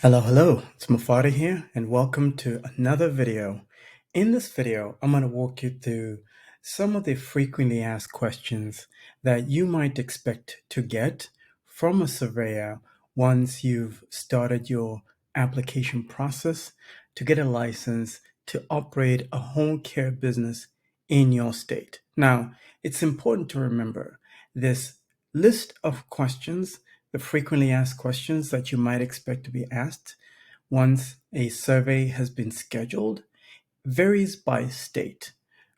Hello, it's Mufada here, and welcome to another video. In this video, I'm going to walk you through some of the frequently asked questions that you might expect to get from a surveyor once you've started your application process to get a license to operate a home care business in your state. Now, it's important to remember this list of questions, the frequently asked questions that you might expect to be asked once a survey has been scheduled, varies by state.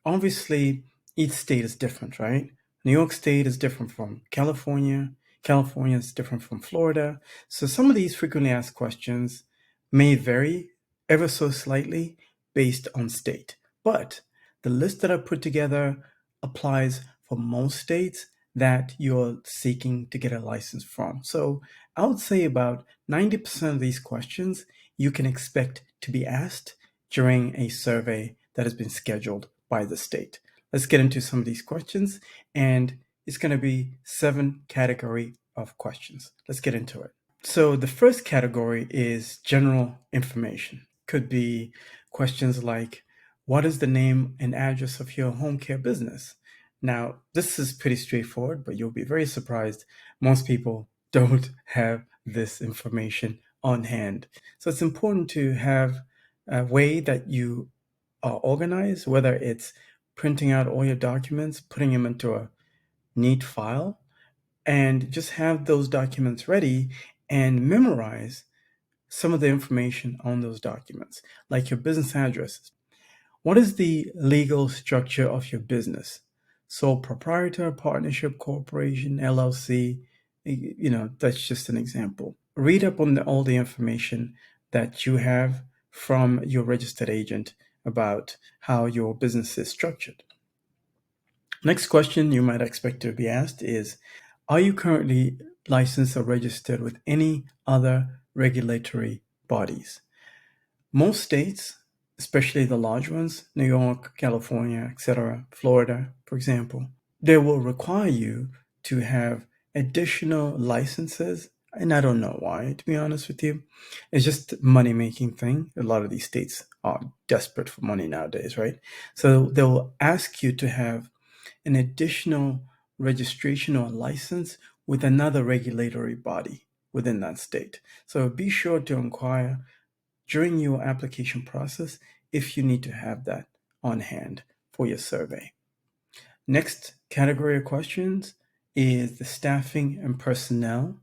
Obviously, each state is different, right? New York State is different from California. California is different from Florida. So some of these frequently asked questions may vary ever so slightly based on state. But the list that I put together applies for most states that you're seeking to get a license from. So I would say about 90% of these questions you can expect to be asked during a survey that has been scheduled by the state. Let's get into some of these questions, and it's going to be 7 category of questions. Let's get into it. So the first category is general information. Could be questions like, what is the name and address of your home care business? Now, this is pretty straightforward, but you'll be very surprised. Most people don't have this information on hand. So it's important to have a way that you are organized, whether it's printing out all your documents, putting them into a neat file, and just have those documents ready and memorize some of the information on those documents, like your business addresses. What is the legal structure of your business? Sole proprietor, partnership, corporation, LLC, that's just an example. Read up on all the information that you have from your registered agent about how your business is structured. Next question you might expect to be asked is, are you currently licensed or registered with any other regulatory bodies? Most states, especially the large ones, New York, California, etc., Florida, for example, they will require you to have additional licenses. And I don't know why, to be honest with you. It's just a money-making thing. A lot of these states are desperate for money nowadays, right? So they'll ask you to have an additional registration or license with another regulatory body within that state. So be sure to inquire during your application process if you need to have that on hand for your survey. Next category of questions is the staffing and personnel.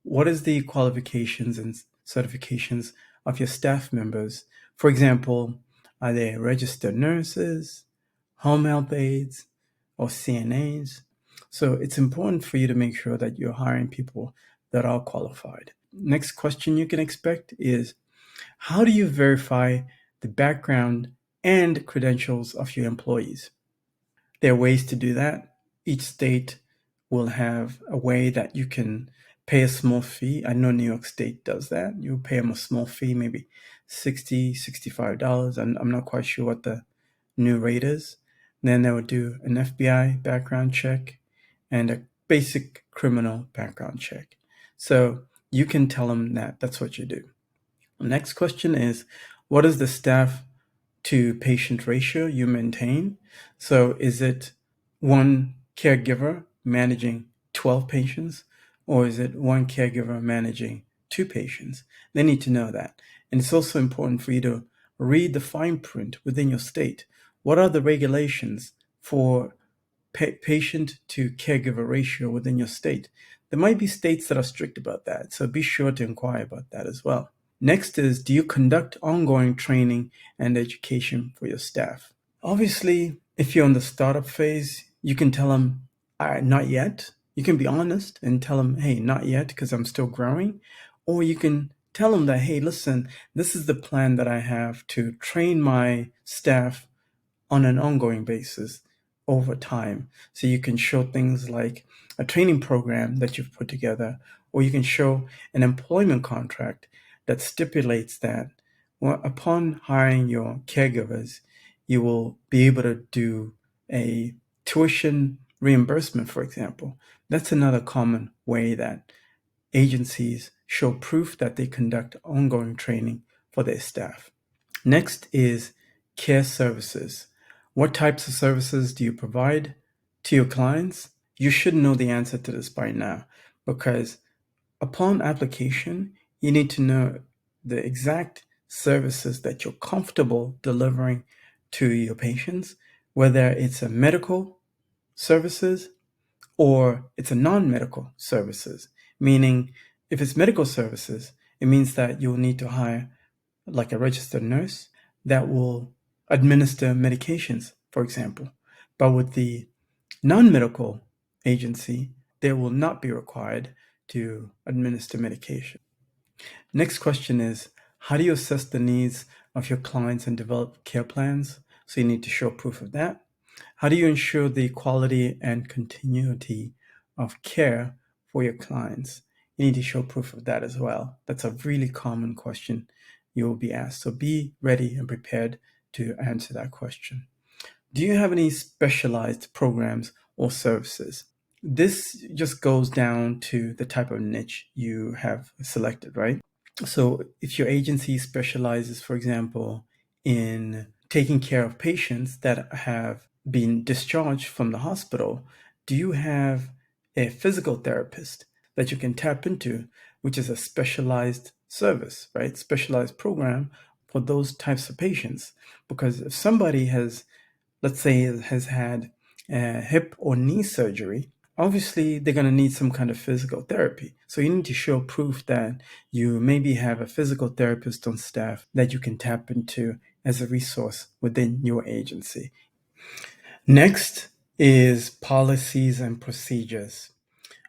What is the qualifications and certifications of your staff members? For example, are they registered nurses, home health aides, or CNAs? So it's important for you to make sure that you're hiring people that are qualified. Next question you can expect is, how do you verify the background and credentials of your employees? There are ways to do that. Each state will have a way that you can pay a small fee. I know New York State does that. You pay them a small fee, maybe $60, $65. I'm not quite sure what the new rate is. Then they would do an FBI background check and a basic criminal background check. So you can tell them that that's what you do. The next question is, what is the staff to patient ratio you maintain? So is it one caregiver managing 12 patients, or is it one caregiver managing 2 patients? They need to know that. And it's also important for you to read the fine print within your state. What are the regulations for patient to caregiver ratio within your state? There might be states that are strict about that, so be sure to inquire about that as well. Next is, do you conduct ongoing training and education for your staff? Obviously, if you're in the startup phase, you can tell them, not yet. You can be honest and tell them, hey, not yet, because I'm still growing. Or you can tell them that, hey, listen, this is the plan that I have to train my staff on an ongoing basis over time. So you can show things like a training program that you've put together, or you can show an employment contract that stipulates that upon hiring your caregivers, you will be able to do a tuition reimbursement, for example. That's another common way that agencies show proof that they conduct ongoing training for their staff. Next is care services. What types of services do you provide to your clients? You should know the answer to this by now, because upon application, you need to know the exact services that you're comfortable delivering to your patients, whether it's a medical services or it's a non-medical services. Meaning, if it's medical services, it means that you'll need to hire like a registered nurse that will administer medications, for example. But with the non-medical agency, they will not be required to administer medication. Next question is, how do you assess the needs of your clients and develop care plans? So you need to show proof of that. How do you ensure the quality and continuity of care for your clients? You need to show proof of that as well. That's a really common question you will be asked. So be ready and prepared to answer that question. Do you have any specialized programs or services? This just goes down to the type of niche you have selected, right? So if your agency specializes, for example, in taking care of patients that have been discharged from the hospital, do you have a physical therapist that you can tap into, which is a specialized service, right? Specialized program for those types of patients. Because if somebody has, let's say, has had hip or knee surgery, obviously they're going to need some kind of physical therapy. So you need to show proof that you maybe have a physical therapist on staff that you can tap into as a resource within your agency. Next is policies and procedures.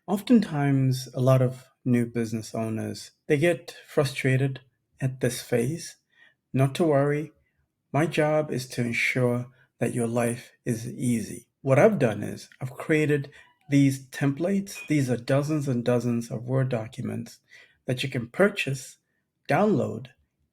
Oftentimes, a lot of new business owners, they get frustrated at this phase. Not to worry, my job is to ensure that your life is easy. What I've done is I've created these templates. These are dozens and dozens of Word documents that you can purchase, download,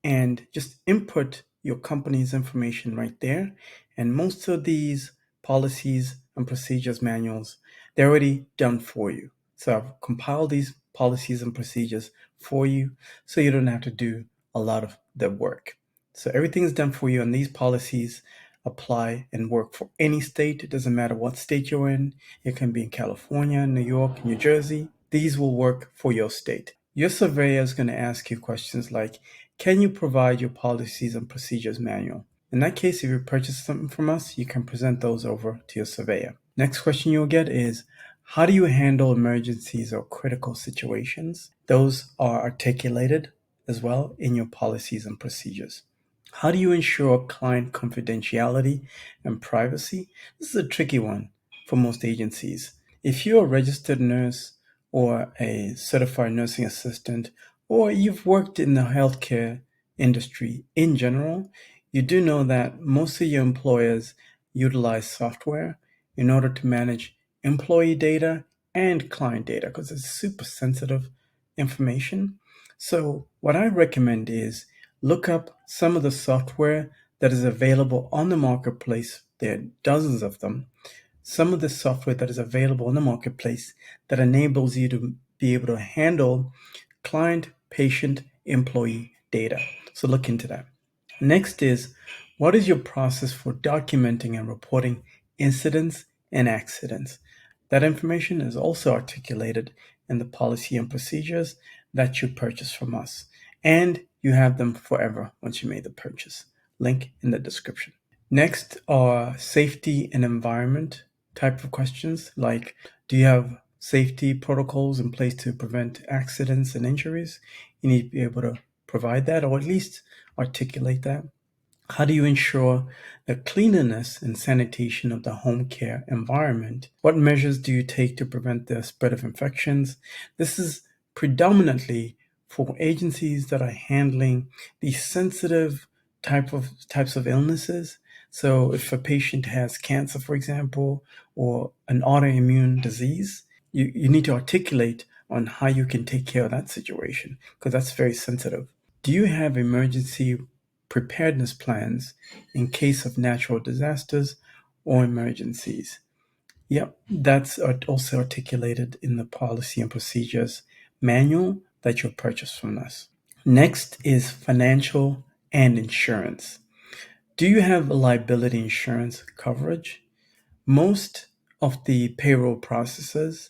and just input your company's information right there. And most of these policies and procedures manuals, they're already done for you. So I've compiled these policies and procedures for you so you don't have to do a lot of the work. So everything is done for you, and these policies apply and work for any state. It doesn't matter what state you're in. It can be in California, New York, New Jersey. These will work for your state. Your surveyor is going to ask you questions like, can you provide your policies and procedures manual? In that case, if you purchase something from us, you can present those over to your surveyor. Next question you'll get is, how do you handle emergencies or critical situations? Those are articulated as well in your policies and procedures. How do you ensure client confidentiality and privacy? This is a tricky one for most agencies. If you're a registered nurse or a certified nursing assistant, or you've worked in the healthcare industry in general, you do know that most of your employers utilize software in order to manage employee data and client data because it's super sensitive information. So what I recommend is look up some of the software that is available on the marketplace. There are dozens of them. Some of the software that is available in the marketplace that enables you to be able to handle client, patient, employee data. So look into that. Next is, what is your process for documenting and reporting incidents and accidents? That information is also articulated in the policy and procedures that you purchase from us. And you have them forever once you made the purchase. Link in the description. Next are safety and environment type of questions, like, do you have safety protocols in place to prevent accidents and injuries? You need to be able to provide that, or at least articulate that. How do you ensure the cleanliness and sanitation of the home care environment? What measures do you take to prevent the spread of infections? This is predominantly for agencies that are handling these sensitive types of illnesses. So if a patient has cancer, for example, or an autoimmune disease, you need to articulate on how you can take care of that situation because that's very sensitive. Do you have emergency preparedness plans in case of natural disasters or emergencies? Yep, that's also articulated in the policy and procedures manual that you'll purchase from us. Next is financial and insurance. Do you have liability insurance coverage? Most of the payroll processors,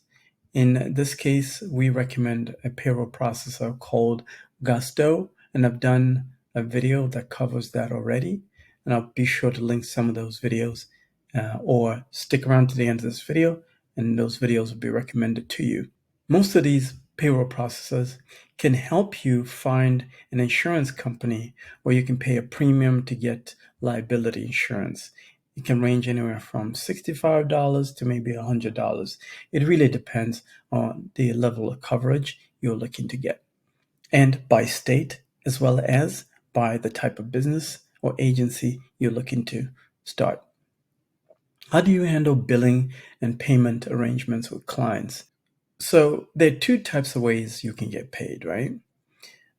in this case, we recommend a payroll processor called Gusto, and I've done a video that covers that already. And I'll be sure to link some of those videos or stick around to the end of this video, and those videos will be recommended to you. Most of these payroll processors can help you find an insurance company where you can pay a premium to get liability insurance. It can range anywhere from $65 to maybe $100. It really depends on the level of coverage you're looking to get, and by state, as well as by the type of business or agency you're looking to start. How do you handle billing and payment arrangements with clients? So there are two types of ways you can get paid, right?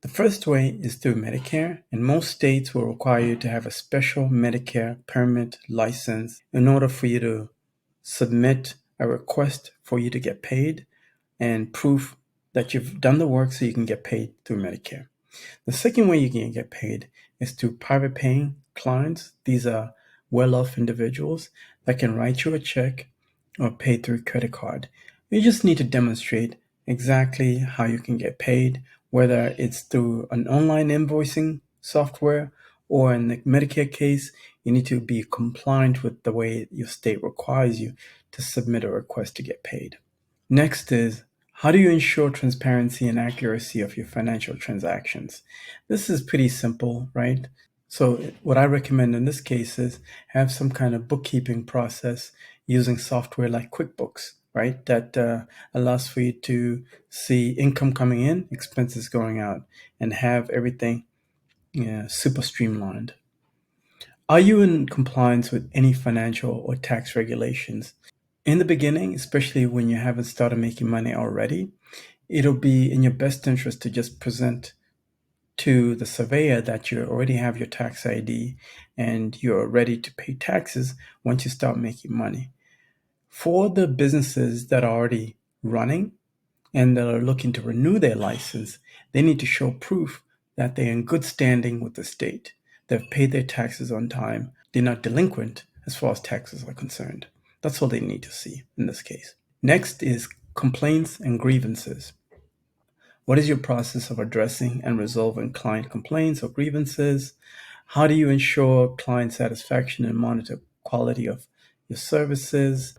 The first way is through Medicare, and most states will require you to have a special Medicare permit license in order for you to submit a request for you to get paid and proof that you've done the work so you can get paid through Medicare. The second way you can get paid is through private paying clients. These are well-off individuals that can write you a check or pay through credit card. You just need to demonstrate exactly how you can get paid, whether it's through an online invoicing software, or in the Medicare case, you need to be compliant with the way your state requires you to submit a request to get paid. Next is, how do you ensure transparency and accuracy of your financial transactions? This is pretty simple, right? So what I recommend in this case is have some kind of bookkeeping process using software like QuickBooks, right? That allows for you to see income coming in, expenses going out, and have everything super streamlined. Are you in compliance with any financial or tax regulations? In the beginning, especially when you haven't started making money already, it'll be in your best interest to just present to the surveyor that you already have your tax ID and you're ready to pay taxes once you start making money. For the businesses that are already running and that are looking to renew their license, they need to show proof that they're in good standing with the state. They've paid their taxes on time. They're not delinquent as far as taxes are concerned. That's all they need to see in this case. Next is complaints and grievances. What is your process of addressing and resolving client complaints or grievances? How do you ensure client satisfaction and monitor quality of your services?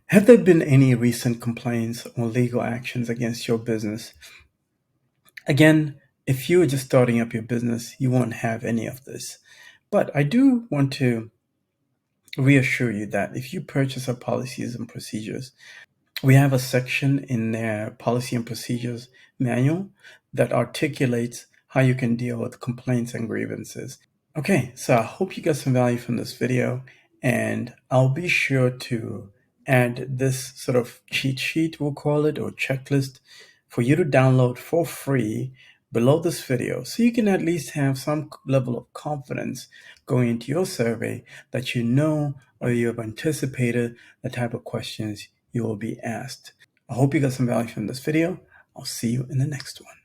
Have there been any recent complaints or legal actions against your business? Again, if you are just starting up your business, you won't have any of this. But I do want to reassure you that if you purchase our policies and procedures, we have a section in their policy and procedures manual that articulates how you can deal with complaints and grievances. Okay, so I hope you got some value from this video, and I'll be sure to add this sort of cheat sheet, we'll call it, or checklist for you to download for free below this video, so you can at least have some level of confidence going into your survey that you know or you have anticipated the type of questions you will be asked. I hope you got some value from this video. I'll see you in the next one.